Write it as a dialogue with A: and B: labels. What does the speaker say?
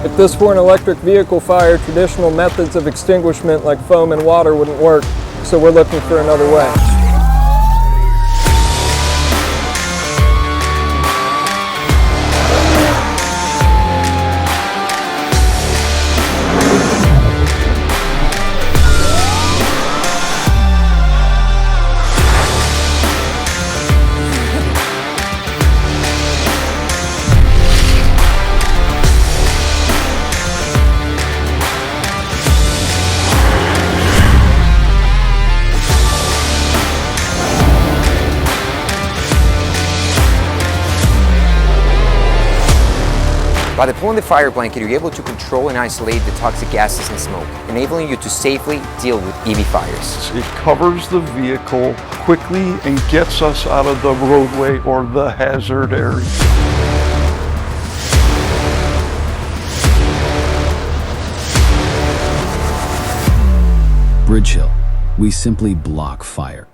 A: If this were an electric vehicle fire, traditional methods of extinguishment like foam and water wouldn't work, so we're looking for another way.
B: By deploying the fire blanket, you're able to control and isolate the toxic gases and smoke, enabling you to safely deal with EV fires.
C: It covers the vehicle quickly and gets us out of the roadway or the hazard area.
D: Bridgehill, we simply block fire.